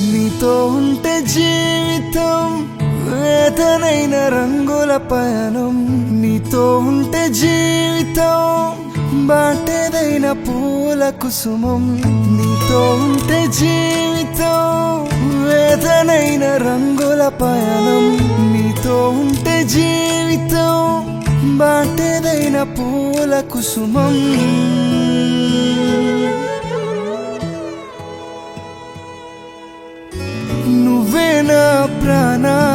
నీతో ఉంటే జీవితం వేదనైన రంగుల పయనం నీతో ఉంటే జీవితం బాటేదైన పూల కుసుమం నీతో ఉంటే జీవితం వేదనైన రంగుల పయనం నీతో ఉంటే జీవితం బాటేదైన పూల కుసుమం నువ్వే నా ప్రాణం